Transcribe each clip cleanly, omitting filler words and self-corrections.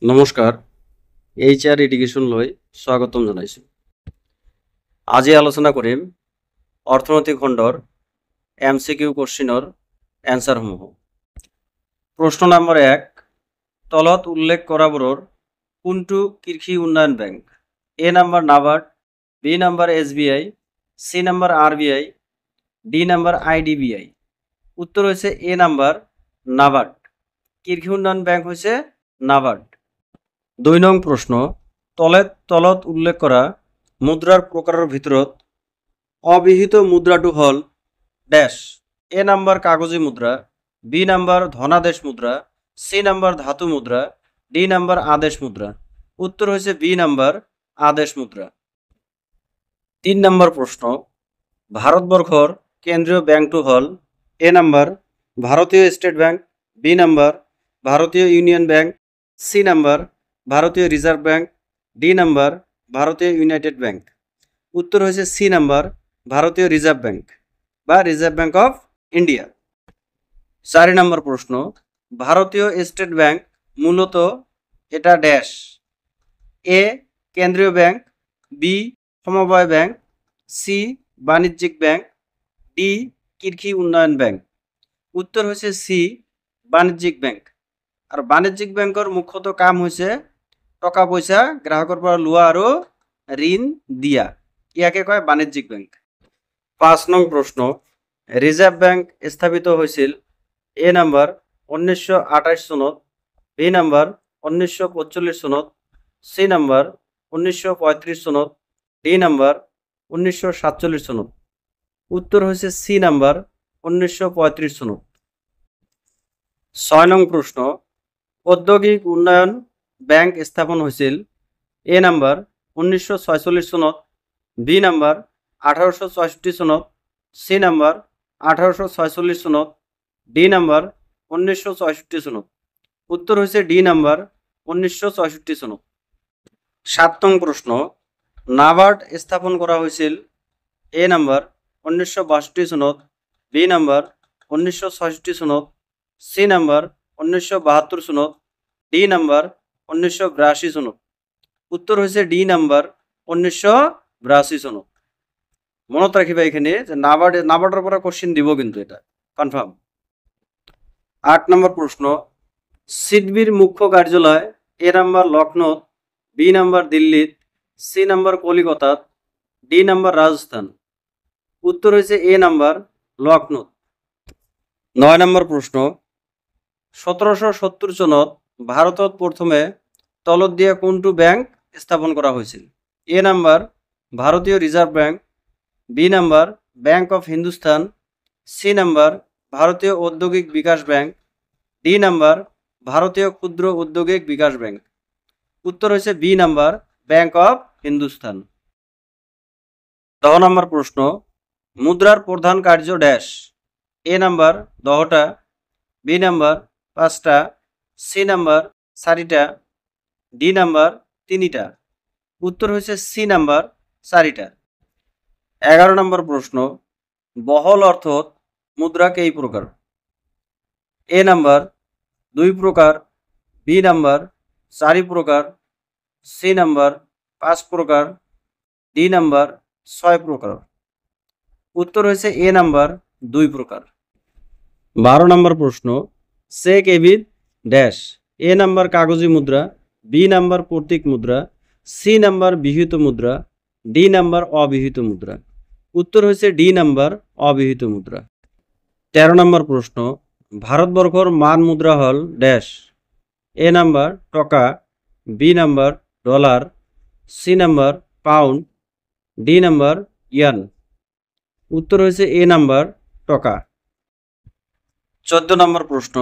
নমস্কাৰ HR education লৈ স্বাগতম জনাইছোঁ। আজি আলোচনা কৰিম অৰ্থনৈতিক খণ্ডৰ এমচিকিউ কোশ্চিনৰ এনসাৰসমূহ। প্ৰশ্ন নম্বৰ 1, তলত উল্লেখ কৰাবোৰৰ কোনটো কৃষি উন্নয়ন bank? A number NABARD, B number SBI, C number RBI, D number IDBI. উত্তৰ হৈছে এ নম্বৰ নাবাৰ্ড। কৃষি উন্নয়ন বেংক হৈছে নাবাৰ্ড। 2 নং প্রশ্ন, তলত উল্লেখ করা মুদ্রার প্রকারের ভিতৰত অবিহিত মুদ্রাটো হল ড্যাশ। এ নাম্বার কাগজি মুদ্রা, বি নাম্বার ধনাদেশ মুদ্রা, সি নাম্বার ধাতু মুদ্রা, ডি নাম্বার আদেশ মুদ্রা। উত্তর হয়েছে বি নাম্বার আদেশ মুদ্রা। 3 নম্বর প্রশ্ন, ভারতবর্ষর কেন্দ্রীয় ব্যাংকটো হল এ নাম্বার ভারতীয় স্টেট ব্যাংক, বি নাম্বার ভারতীয় ইউনিয়ন ব্যাংক, সি নাম্বার ভারতীয় রিজার্ভ ব্যাংক, ডি নাম্বার ভারতীয় ইউনাইটেড ব্যাংক। উত্তর হয়েছে সি নাম্বার ভারতীয় রিজার্ভ ব্যাংক বা রিজার্ভ ব্যাংক অফ ইন্ডিয়া। 4 নম্বর প্রশ্ন, ভারতীয় স্টেট ব্যাংক মূলত এটা ড্যাশ। এ কেন্দ্রীয় ব্যাংক, বি সমবায় ব্যাংক, সি বাণিজ্যিক ব্যাংক, ডি কৃষি উন্নয়ন ব্যাংক। উত্তর হয়েছে সি বাণিজ্যিক ব্যাংক। আর বাণিজ্যিক ব্যাংকৰ মুখ্যত কাম হৈছে টকা পইচা গ্রাহকৰ পৰা লোৱা আৰু ঋণ দিয়া, ইয়াকে কয় বাণিজ্যিক ব্যাংক। 5 নং প্রশ্ন, রিজার্ভ ব্যাংক স্থাপিত হয়েছিল এ নাম্বার 1928 সনত, বি নাম্বার 1945 সনত, সি নাম্বার 1935 সনত, ডি নাম্বার 1947 সনত। উত্তর হয়েছে সি নাম্বার 1935 সনত। 6 নং প্রশ্ন, ঔদ্যোগিক উন্নয়ন ব্যাংক স্থাপন হয়েছিল এ নাম্বার 1946 সনত, বি নাম্বার 1864 সনত, সি নাম্বার 1846 সনত, ডি নাম্বার 1964 সনত। উত্তর হয়েছে ডি নাম্বার 1964 সনত। 7 নং প্রশ্ন, নাবার্ড স্থাপন করা হয়েছিল এ নাম্বার 1962 সনত, বি নাম্বার 1966 সনত, সি নাম্বার 1972 সনত, ডি নাম্বার 1982 সনত। উত্তর হয়েছে ডি নাম্বার 1982 সনত। মনত রাখিবা এখানে যে নাবার্ডের পরে কোশ্চেন দিব, কিন্তু এটা কনফার্ম। 8 নম্বর প্রশ্ন, সিডবির মুখ্য কার্যালয় A number Lucknow, B number দিল্লিত, সি নাম্বার কলিকতাত, ডি নাম্বার রাজস্থান। উত্তর হয়েছে এ নাম্বার লখনৌ। 9 নম্বর প্রশ্ন, 1770 সনত ভারতত প্রথমে তলত দিয়া কোনটো ব্যাংক স্থাপন করা হয়েছিল? এ নাম্বার ভারতীয় reserve bank, B number bank of Hindustan, C number ভারতীয় ঔদ্যোগিক বিকাশ ব্যাংক, ডি নাম্বার ভারতীয় ক্ষুদ্র উদ্যোগিক বিকাশ ব্যাংক। উত্তর হয়েছে B number bank of Hindustan. 10 number প্রশ্ন, মুদ্রার প্রধান কার্য ড্যাশ। এ নাম্বার 10টা, বি নাম্বার 5টা, সি নাম্বার 4টা, ডি নাম্বার 3টা। উত্তর হয়েছে সি নাম্বার 4টা। 11 নম্বর প্রশ্ন, বহল অর্থত মুদ্রা কেই প্রকার? এ নাম্বার 2 প্রকার, বি নাম্বার 4 প্রকার, সি নাম্বার 5 প্রকার, ডি নাম্বার 6 প্রকার। উত্তর হয়েছে এ নাম্বার 2 প্রকার। 12 নম্বর প্রশ্ন, চেক এবিধ ড্যাশ। এ নাম্বার কাগজি মুদ্রা, বি নাম্বার প্রতীক মুদ্রা, সি নাম্বার বিহিত মুদ্রা, ডি নাম্বার অবিহিত মুদ্রা। উত্তর হয়েছে ডি নাম্বার অবিহিত মুদ্রা। 13 নম্বর প্রশ্ন, ভারতবর্ষর মান মুদ্রা হল ড্যাশ। এ নাম্বার টাকা, B number dollar, C number pound, D number yen. উত্তর হয়েছে এ নাম্বার টাকা। 14 নম্বর প্রশ্ন,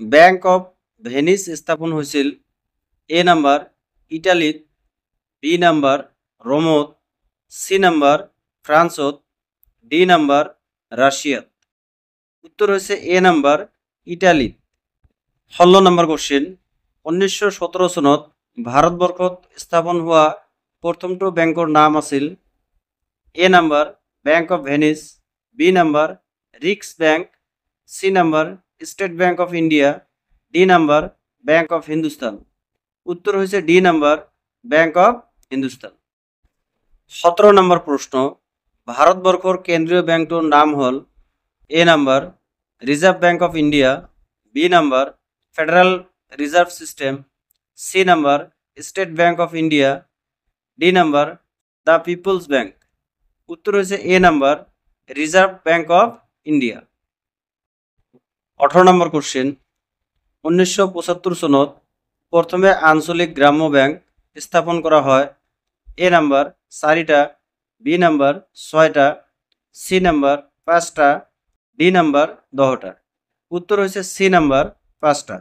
ব্যাংক অফ ভেনিস স্থাপন হয়েছিল এ নাম্বার ইটালিত, বি নাম্বার রোমত, সি নাম্বার ফ্রান্সত, ডি নাম্বার রাশিয়াত। উত্তর হয়েছে এ নাম্বার ইটালিত। 16 নম্বর কোশ্চেন, 1917 সনত ভারতবর্ষত স্থাপন হওয়া প্রথমটো ব্যাংকৰ নাম আছিল A number bank of Venice, B number Riksbank, C number State Bank of India, D number bank of Hindustan. উত্তর হয়েছে D number, bank of Hindustan. 17 নম্বর প্রশ্ন, ভারতবর্ষর কেন্দ্রীয় ব্যাংকটির নাম হল A number Reserve Bank of India, B number Federal Reserve System, C number State Bank of India, D number the People's Bank. উত্তর হয়েছে A number, Reserve Bank of India. 18 number question, 1975 সনত প্রথমে আঞ্চলিক গ্রাম্য ব্যাংক স্থাপন করা হয়। এ number 4টা, বি নাম্বার 6টা, সি নাম্বার 5টা, ডি নাম্বার 10টা। উত্তর হয়েছে সি নাম্বার 5টা।